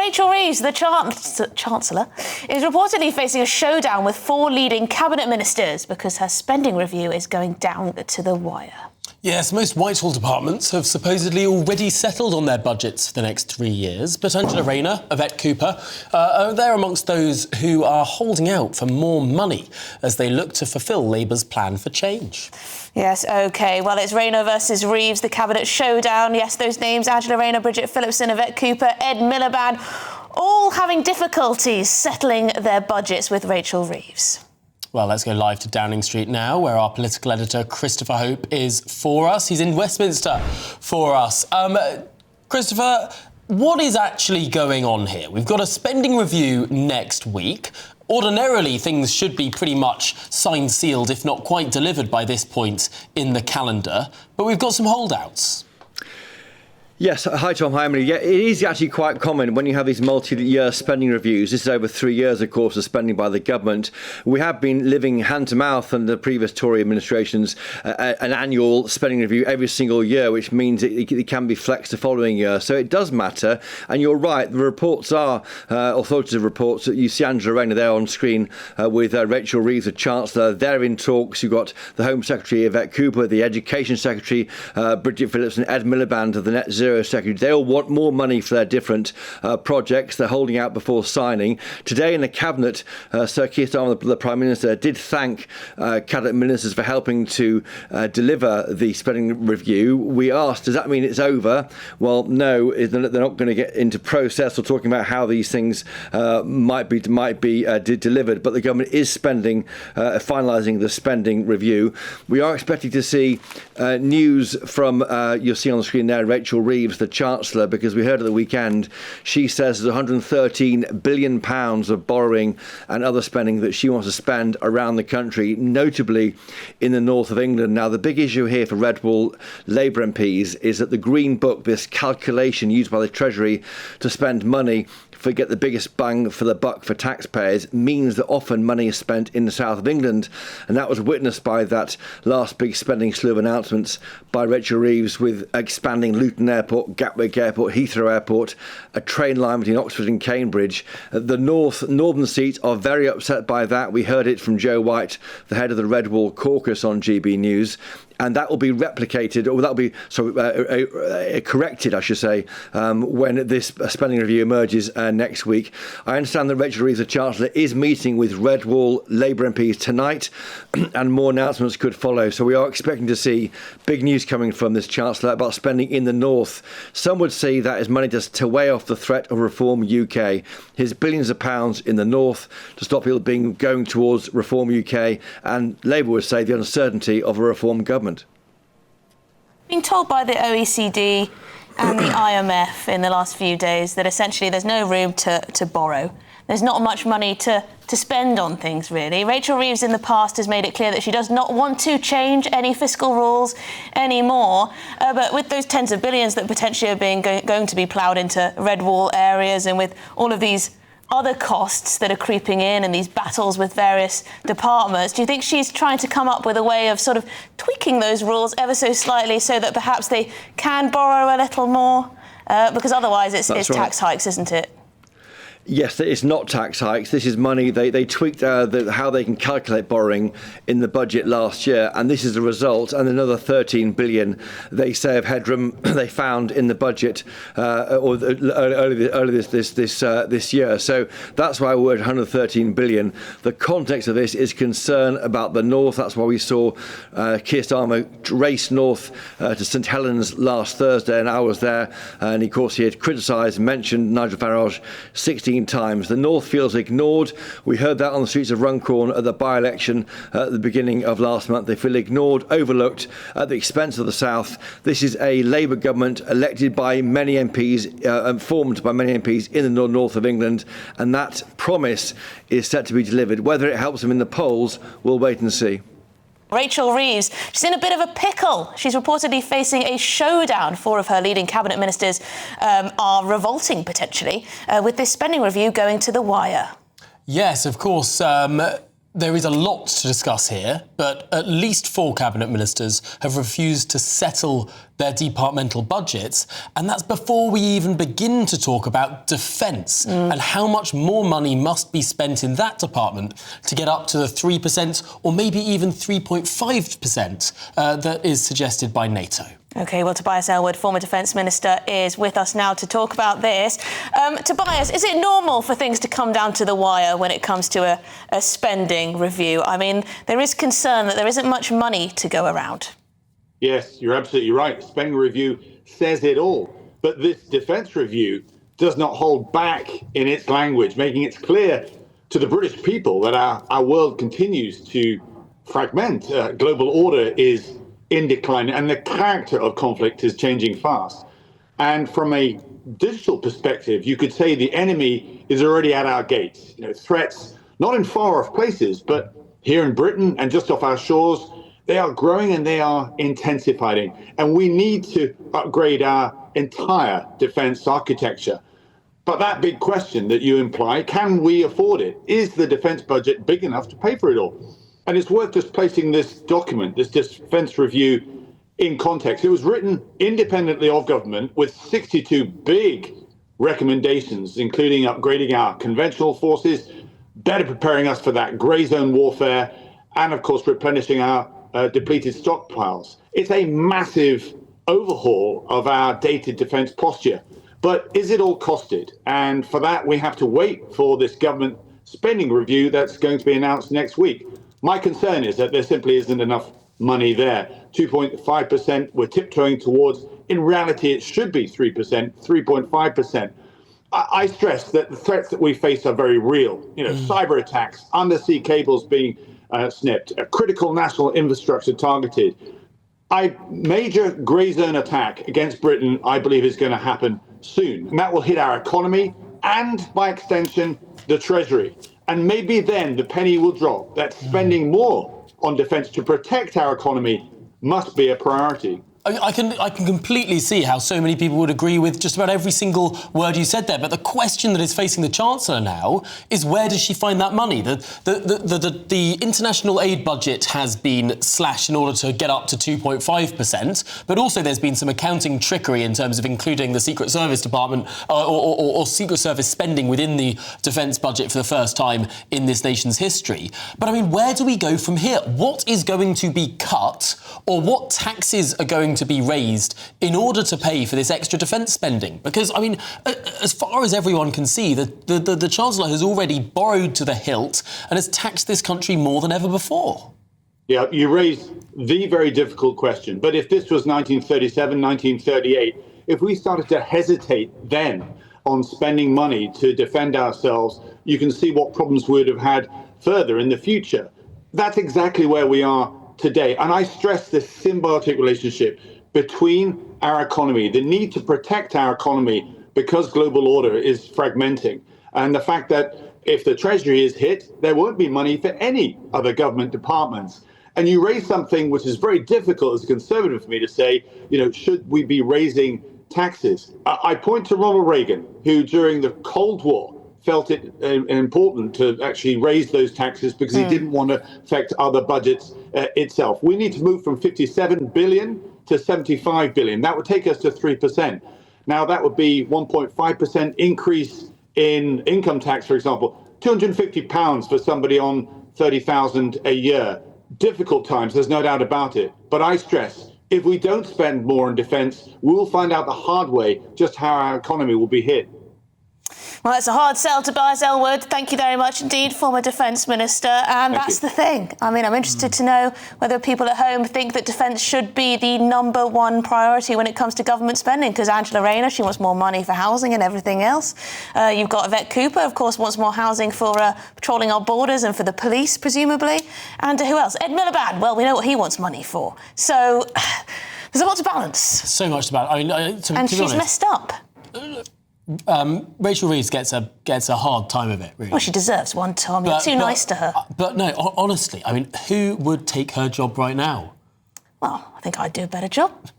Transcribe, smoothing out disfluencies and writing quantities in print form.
Rachel Reeves, the Chancellor, is reportedly facing a showdown with 4 leading cabinet ministers because her spending review is going down to the wire. Yes, most Whitehall departments have supposedly already settled on their budgets for the next 3 years. But Angela Rayner, Yvette Cooper, they're amongst those who are holding out for more money as they look to fulfil Labour's plan for change. Yes, OK. Well, it's Rayner versus Reeves, the cabinet showdown. Yes, those names, Angela Rayner, Bridget Phillipson, Yvette Cooper, Ed Miliband, all having difficulties settling their budgets with Rachel Reeves. Well, let's go live to Downing Street now, where our political editor, Christopher Hope, is for us. He's in Westminster for us. Christopher, what is actually going on here? We've got a spending review next week. Ordinarily, things should be pretty much signed, sealed, if not quite delivered by this point in the calendar. But we've got some holdouts. Yes, hi Tom, hi Emily. Yeah, it is actually quite common when you have these multi-year spending reviews. This is over 3 years, of course, of spending by the government. We have been living hand to mouth under the previous Tory administrations, an annual spending review every single year, which means it can be flexed the following year. So it does matter. And you're right, the reports are authoritative reports. You see Angela Rayner there on screen with Rachel Reeves, the Chancellor. They're in talks. You've got the Home Secretary, Yvette Cooper, the Education Secretary, Bridget Phillipson, Ed Miliband of the Net Zero Secretary. They all want more money for their different projects. They're holding out before signing. Today in the Cabinet, Sir Keir Starmer, the Prime Minister, did thank Cabinet Ministers for helping to deliver the spending review. We asked, does that mean it's over? Well, no, they're not going to get into process or talking about how these things might be delivered, but the government is finalising the spending review. We are expecting to see news from, you'll see on the screen there, Rachel Reeves, the Chancellor, because we heard at the weekend she says there's £113 billion of borrowing and other spending that she wants to spend around the country, notably in the north of England. Now, the big issue here for Red Wall Labour MPs is that the Green Book, this calculation used by the Treasury to spend money get the biggest bang for the buck for taxpayers, means that often money is spent in the south of England. And that was witnessed by that last big spending slew of announcements by Rachel Reeves with expanding Luton Airport, Gatwick Airport, Heathrow Airport, a train line between Oxford and Cambridge. The northern seats are very upset by that. We heard it from Joe White, the head of the Red Wall caucus on GBNews. And that will be replicated, or that will be corrected, I should say, when this spending review emerges next week. I understand that Rachel Reeves, the Chancellor, is meeting with Red Wall Labour MPs tonight, and more announcements could follow. So we are expecting to see big news coming from this Chancellor about spending in the north. Some would say that is money just to weigh off the threat of Reform UK. His billions of pounds in the north to stop people going towards Reform UK, and Labour would say the uncertainty of a Reform government. Being told by the OECD and the IMF in the last few days that essentially there's no room to borrow. There's not much money to spend on things, really. Rachel Reeves in the past has made it clear that she does not want to change any fiscal rules anymore. But with those tens of billions that potentially are going to be ploughed into red wall areas, and with all of these other costs that are creeping in and these battles with various departments, do you think she's trying to come up with a way of sort of tweaking those rules ever so slightly so that perhaps they can borrow a little more? Because otherwise it's right. Tax hikes, isn't it? Yes, it's not tax hikes. This is money. They tweaked how they can calculate borrowing in the budget last year, and this is the result. And another 13 billion, they say, of headroom they found in the budget early this year. So that's why we're at 113 billion. The context of this is concern about the north. That's why we saw Keir Starmer race north to St Helens last Thursday, and I was there. And of course, he had criticised, mentioned Nigel Farage 16 times. The north feels ignored. We heard that on the streets of Runcorn at the by-election at the beginning of last month. They feel ignored, overlooked at the expense of the south. This is a Labour government elected by many MPs and formed by many MPs in the north of England, and that promise is set to be delivered. Whether it helps them in the polls, we'll wait and see. Rachel Reeves, she's in a bit of a pickle. She's reportedly facing a showdown. 4 of her leading cabinet ministers are revolting, potentially, with this spending review going to the wire. Yes, of course. There is a lot to discuss here, but at least 4 cabinet ministers have refused to settle their departmental budgets, and that's before we even begin to talk about defence and how much more money must be spent in that department to get up to the 3% or maybe even 3.5% that is suggested by NATO. OK, well, Tobias Ellwood, former Defence Minister, is with us now to talk about this. Tobias, is it normal for things to come down to the wire when it comes to a spending review? I mean, there is concern that there isn't much money to go around. Yes, you're absolutely right. The spending review says it all. But this defence review does not hold back in its language, making it clear to the British people that our world continues to fragment. Global order is in decline, and the character of conflict is changing fast. And from a digital perspective, you could say the enemy is already at our gates. Threats, not in far off places, but here in Britain and just off our shores, they are growing and they are intensifying. And we need to upgrade our entire defence architecture. But that big question that you imply, can we afford it? Is the defence budget big enough to pay for it all? And it's worth just placing this document, this defence review, in context. It was written independently of government with 62 big recommendations, including upgrading our conventional forces, better preparing us for that grey zone warfare, and of course replenishing our depleted stockpiles. It's a massive overhaul of our dated defence posture. But is it all costed? And for that, we have to wait for this government spending review that's going to be announced next week. My concern is that there simply isn't enough money there. 2.5% we're tiptoeing towards. In reality, it should be 3%, 3.5%. I stress that the threats that we face are very real. Cyber attacks, undersea cables being snipped, a critical national infrastructure targeted. A major grey zone attack against Britain, I believe, is going to happen soon. And that will hit our economy and, by extension, the Treasury. And maybe then the penny will drop that spending more on defence to protect our economy must be a priority. I can completely see how so many people would agree with just about every single word you said there. But the question that is facing the Chancellor now is, where does she find that money? The international aid budget has been slashed in order to get up to 2.5%. But also there's been some accounting trickery in terms of including the Secret Service Department or Secret Service spending within the defence budget for the first time in this nation's history. But I mean, where do we go from here? What is going to be cut, or what taxes are going to be raised in order to pay for this extra defence spending? Because, I mean, as far as everyone can see, the Chancellor has already borrowed to the hilt and has taxed this country more than ever before. Yeah, you raise the very difficult question. But if this was 1937, 1938, if we started to hesitate then on spending money to defend ourselves, you can see what problems we would have had further in the future. That's exactly where we are today. And I stress this symbiotic relationship between our economy, the need to protect our economy because global order is fragmenting, and the fact that if the Treasury is hit, there won't be money for any other government departments. And you raise something which is very difficult as a Conservative for me to say, should we be raising taxes? I point to Ronald Reagan, who during the Cold War felt it important to actually raise those taxes because he didn't want to affect other budgets itself. We need to move from 57 billion to 75 billion. That would take us to 3%. Now, that would be 1.5% increase in income tax, for example, £250 for somebody on 30,000 a year. Difficult times, there's no doubt about it. But I stress, if we don't spend more on defence, we will find out the hard way just how our economy will be hit. Well, it's a hard sell, Tobias Ellwood. Thank you very much indeed, former Defence Minister. And that's the thing. I mean, I'm interested to know whether people at home think that defence should be the number one priority when it comes to government spending, because Angela Rayner, she wants more money for housing and everything else. You've got Yvette Cooper, of course, wants more housing for patrolling our borders and for the police, presumably. And who else? Ed Miliband. Well, we know what he wants money for. So there's a lot to balance. So much to balance. I mean, to and be she's honest, messed up. Rachel Reeves gets a hard time of it, really. Well, she deserves one, Tom. You're too nice to her. But no, honestly, I mean, who would take her job right now? Well, I think I'd do a better job.